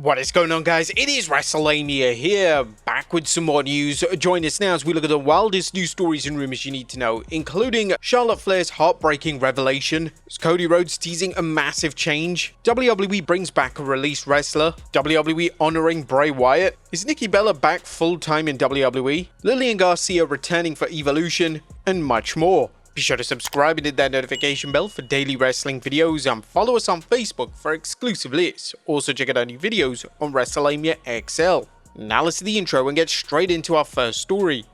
What is going on, guys? It is Wrestlelamia here, back with some more news. Join us now as we look at the wildest news stories and rumors you need to know, including Charlotte Flair's heartbreaking revelation, is Cody Rhodes teasing a massive change, WWE brings back a released wrestler, WWE honoring Bray Wyatt, is Nikki Bella back full-time in WWE, Lillian Garcia returning for Evolution, and much more. Be sure to subscribe and hit that notification bell for daily wrestling videos and follow us on Facebook for exclusive lists. Also check out our new videos on Wrestlelamia XL. Now let's do the intro and get straight into our first story.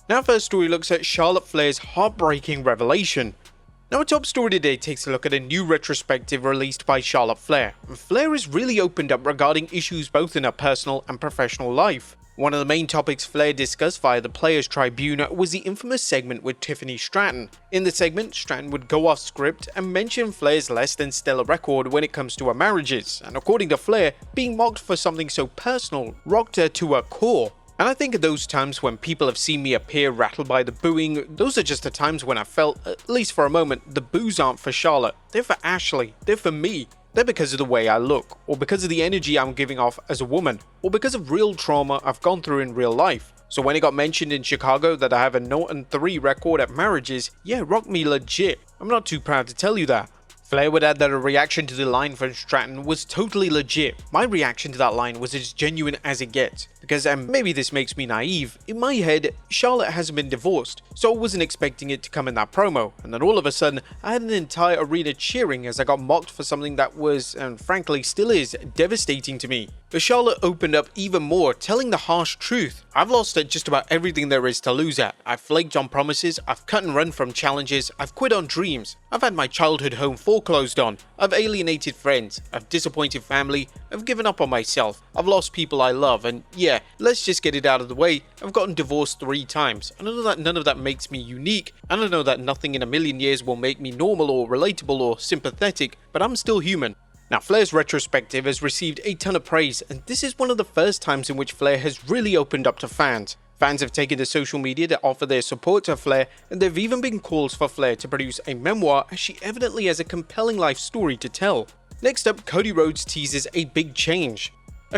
Now, first story looks at Charlotte Flair's heartbreaking revelation. Now, our top story today takes a look at a new retrospective released by Charlotte Flair. Flair has really opened up regarding issues both in her personal and professional life. One of the main topics Flair discussed via the Players Tribune was the infamous segment with Tiffany Stratton. In the segment, Stratton would go off script and mention Flair's less than stellar record when it comes to her marriages, and according to Flair, being mocked for something so personal rocked her to her core. And I think at those times when people have seen me appear rattled by the booing, those are just the times when I felt, at least for a moment, the boos aren't for Charlotte, they're for Ashley, they're for me. They're because of the way I look, or because of the energy I'm giving off as a woman, or because of real trauma I've gone through in real life. So when it got mentioned in Chicago that I have a 0-3 record at marriages, yeah, rock me legit. I'm not too proud to tell you that. Flair would add that a reaction to the line from Stratton was totally legit. My reaction to that line was as genuine as it gets, because maybe this makes me naive, in my head, Charlotte hasn't been divorced, so I wasn't expecting it to come in that promo, and then all of a sudden, I had an entire arena cheering as I got mocked for something that was, and frankly still is, devastating to me. But Charlotte opened up even more, telling the harsh truth. I've lost at just about everything there is to lose at. I've flaked on promises, I've cut and run from challenges, I've quit on dreams, I've had my childhood home foreclosed on, I've alienated friends, I've disappointed family, I've given up on myself, I've lost people I love, and yeah, let's just get it out of the way, I've gotten divorced 3 times. I know that none of that makes me unique, and I know that nothing in a million years will make me normal or relatable or sympathetic, but I'm still human. Now, Flair's retrospective has received a ton of praise, and this is one of the first times in which Flair has really opened up to fans. Fans have taken to social media to offer their support to Flair, and there have even been calls for Flair to produce a memoir as she evidently has a compelling life story to tell. Next up, Cody Rhodes teases a big change.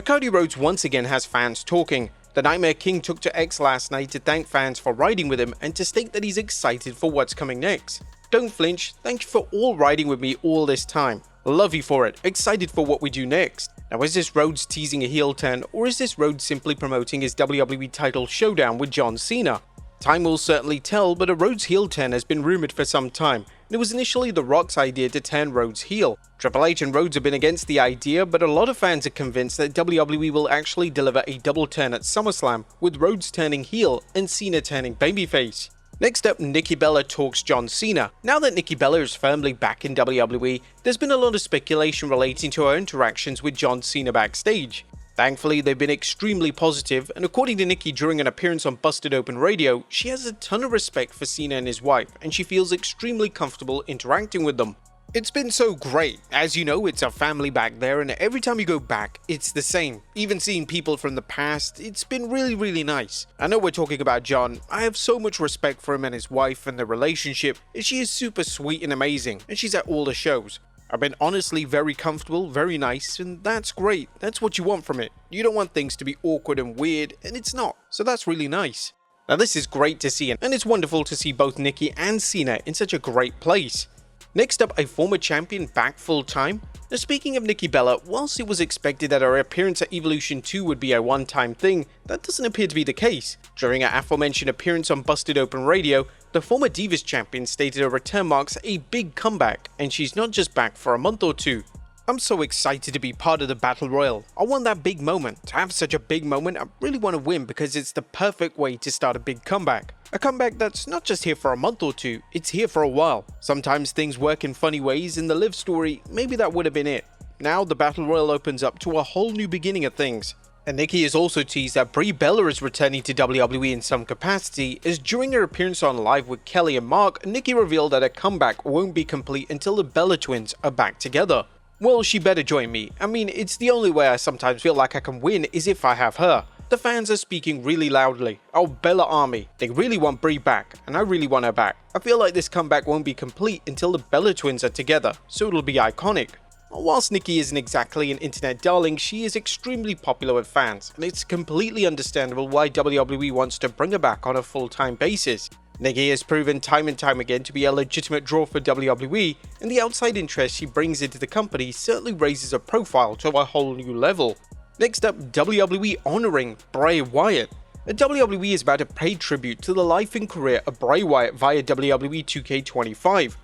Cody Rhodes once again has fans talking. The Nightmare King took to X last night to thank fans for riding with him and to state that he's excited for what's coming next. Don't flinch, thank you for all riding with me all this time. Love you for it, excited for what we do next. Now, is this Rhodes teasing a heel turn, or is this Rhodes simply promoting his WWE title showdown with John Cena? Time will certainly tell, but a Rhodes heel turn has been rumored for some time, and it was initially The Rock's idea to turn Rhodes heel. Triple H and Rhodes have been against the idea, but a lot of fans are convinced that WWE will actually deliver a double turn at SummerSlam, with Rhodes turning heel and Cena turning babyface. Next up, Nikki Bella talks John Cena. Now that Nikki Bella is firmly back in WWE, there's been a lot of speculation relating to her interactions with John Cena backstage. Thankfully, they've been extremely positive, and according to Nikki during an appearance on Busted Open Radio, she has a ton of respect for Cena and his wife, and she feels extremely comfortable interacting with them. It's been so great. As you know, it's a family back there, and every time you go back, it's the same. Even seeing people from the past, it's been really nice. I know we're talking about John. I have so much respect for him and his wife and their relationship. She is super sweet and amazing, and she's at all the shows. I've been honestly very comfortable, very nice, and that's great. That's what you want from it. You don't want things to be awkward and weird, and it's not. So that's really nice. Now, this is great to see, and it's wonderful to see both Nikki and Cena in such a great place. Next up, a former champion back full-time. Now, speaking of Nikki Bella, whilst it was expected that her appearance at Evolution 2 would be a one-time thing, that doesn't appear to be the case. During her aforementioned appearance on Busted Open Radio, the former Divas champion stated her return marks a big comeback, and she's not just back for a month or two. I'm so excited to be part of the Battle Royal. I want that big moment. To have such a big moment, I really want to win because it's the perfect way to start a big comeback. A comeback that's not just here for a month or two, it's here for a while. Sometimes things work in funny ways. In the Liv story, maybe that would have been it. Now the Battle Royal opens up to a whole new beginning of things. And Nikki has also teased that Brie Bella is returning to WWE in some capacity, as during her appearance on Live with Kelly and Mark, Nikki revealed that her comeback won't be complete until the Bella twins are back together. Well, she better join me. I mean, it's the only way I sometimes feel like I can win is if I have her. The fans are speaking really loudly. Oh, Bella Army. They really want Bray back, and I really want her back. I feel like this comeback won't be complete until the Bella twins are together, so it'll be iconic. Whilst NIKKI isn't exactly an internet darling, she is extremely popular with fans, and it's completely understandable why WWE wants to bring her back on a full-time basis. NIKKI has proven time and time again to be a legitimate draw for WWE, and the outside interest she brings into the company certainly raises her profile to a whole new level. Next up, WWE honouring Bray Wyatt. WWE is about to pay tribute to the life and career of Bray Wyatt via WWE 2K25.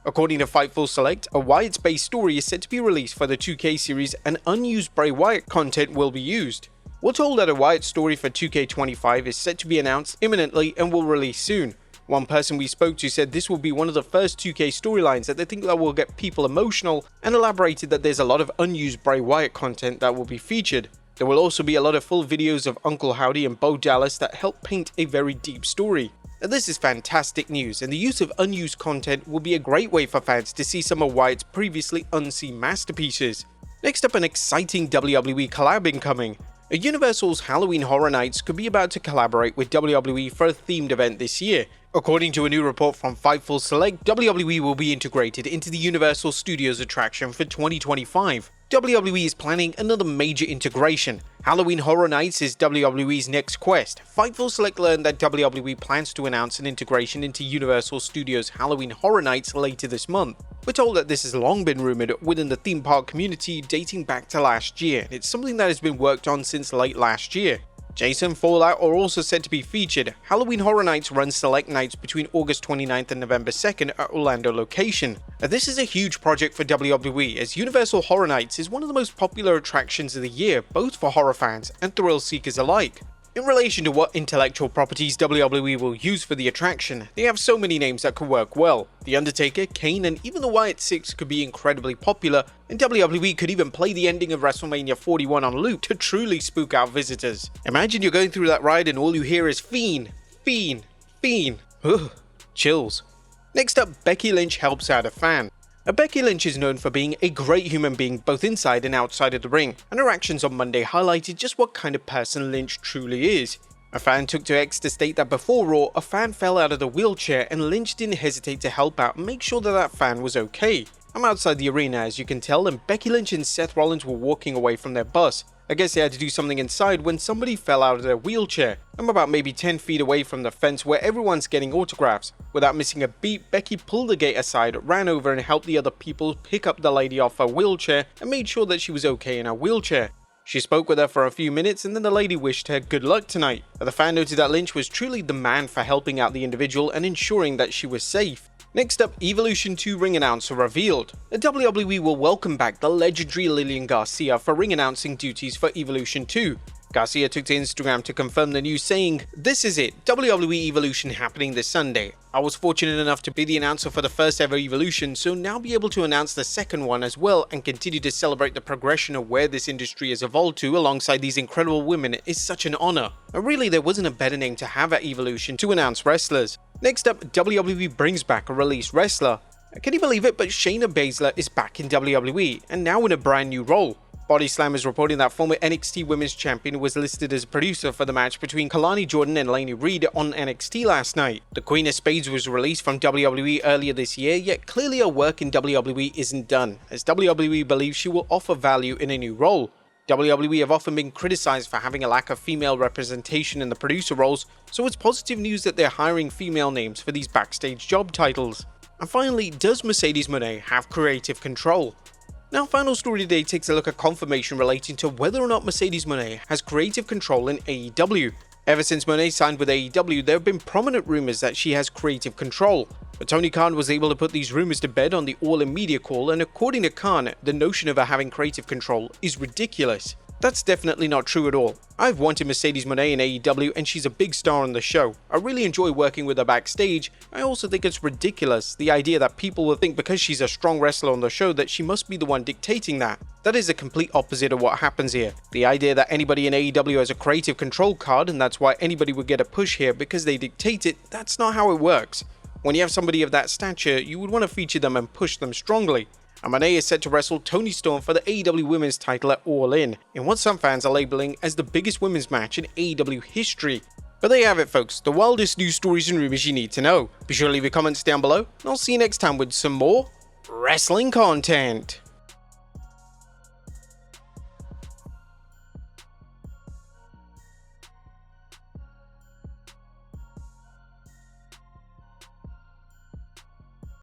According to Fightful Select, a Wyatt-based story is set to be released for the 2K series and unused Bray Wyatt content will be used. We're told that a Wyatt story for 2K25 is set to be announced imminently and will release soon. One person we spoke to said this will be one of the first 2K storylines that they think that will get people emotional, and elaborated that there's a lot of unused Bray Wyatt content that will be featured. There will also be a lot of full videos of Uncle Howdy and Bo Dallas that help paint a very deep story. Now, this is fantastic news, and the use of unused content will be a great way for fans to see some of Wyatt's previously unseen masterpieces. Next up, an exciting WWE collab incoming. Universal's Halloween Horror Nights could be about to collaborate with WWE for a themed event this year. According to a new report from Fightful Select, WWE will be integrated into the Universal Studios attraction for 2025. WWE is planning another major integration. Halloween Horror Nights is WWE's next quest. Fightful Select learned that WWE plans to announce an integration into Universal Studios' Halloween Horror Nights later this month. We're told that this has long been rumored within the theme park community dating back to last year, and it's something that has been worked on since late last year. Jason Fallout are also set to be featured. Halloween Horror Nights runs select nights between August 29th and November 2nd at Orlando location. Now, this is a huge project for WWE, as Universal Horror Nights is one of the most popular attractions of the year, both for horror fans and thrill seekers alike. In relation to what intellectual properties WWE will use for the attraction, they have so many names that could work well. The Undertaker, Kane, and even the Wyatt Six could be incredibly popular, and WWE could even play the ending of Wrestlemania 41 on loop to truly spook out visitors. Imagine you're going through that ride and all you hear is Fiend, Fiend, Fiend. Ugh, chills. Next up, Becky Lynch helps out a fan. Becky Lynch is known for being a great human being both inside and outside of the ring, and her actions on Monday highlighted just what kind of person Lynch truly is. A fan took to X to state that before Raw, a fan fell out of the wheelchair and Lynch didn't hesitate to help out and make sure that that fan was okay. I'm outside the arena as you can tell, and Becky Lynch and Seth Rollins were walking away from their bus. I guess they had to do something inside when somebody fell out of their wheelchair. I'm about maybe 10 feet away from the fence where everyone's getting autographs. Without missing a beat, Becky pulled the gate aside, ran over and helped the other people pick up the lady off her wheelchair and made sure that she was okay in her wheelchair. She spoke with her for a few minutes and then the lady wished her good luck tonight. The fan noted that Lynch was truly the man for helping out the individual and ensuring that she was safe. Next up, Evolution 2 ring announcer revealed. The WWE will welcome back the legendary Lillian Garcia for ring announcing duties for Evolution 2. Garcia took to Instagram to confirm the news, saying, "This is it, WWE Evolution happening this Sunday. I was fortunate enough to be the announcer for the first ever Evolution, so now be able to announce the second one as well and continue to celebrate the progression of where this industry has evolved to alongside these incredible women is such an honor." And really, there wasn't a better name to have at Evolution to announce wrestlers. Next up, WWE brings back a released wrestler. Can you believe it, but Shayna Baszler is back in WWE and now in a brand new role. Body Slam is reporting that former NXT Women's Champion was listed as a producer for the match between Kalani Jordan and Lainey Reed on NXT last night. The Queen of Spades was released from WWE earlier this year, yet clearly her work in WWE isn't done, as WWE believes she will offer value in a new role. WWE have often been criticized for having a lack of female representation in the producer roles, so it's positive news that they're hiring female names for these backstage job titles. And finally, does Mercedes Moné have creative control? Now, final story today takes a look at confirmation relating to whether or not Mercedes Moné has creative control in AEW. Ever since Moné signed with AEW, there have been prominent rumors that she has creative control. But Tony Khan was able to put these rumors to bed on the All In Media call, and according to Khan, the notion of her having creative control is ridiculous. That's definitely not true at all. I've wanted Mercedes Moné in AEW and she's a big star on the show. I really enjoy working with her backstage. I also think it's ridiculous, the idea that people will think because she's a strong wrestler on the show that she must be the one dictating that. That is the complete opposite of what happens here. The idea that anybody in AEW has a creative control card and that's why anybody would get a push here because they dictate it, that's not how it works. When you have somebody of that stature, you would want to feature them and push them strongly. and MONE is set to wrestle Toni Storm for the AEW Women's title at All In what some fans are labeling as the biggest women's match in AEW history. But there you have it folks, the wildest news stories and rumors you need to know. Be sure to leave your comments down below, and I'll see you next time with some more wrestling content.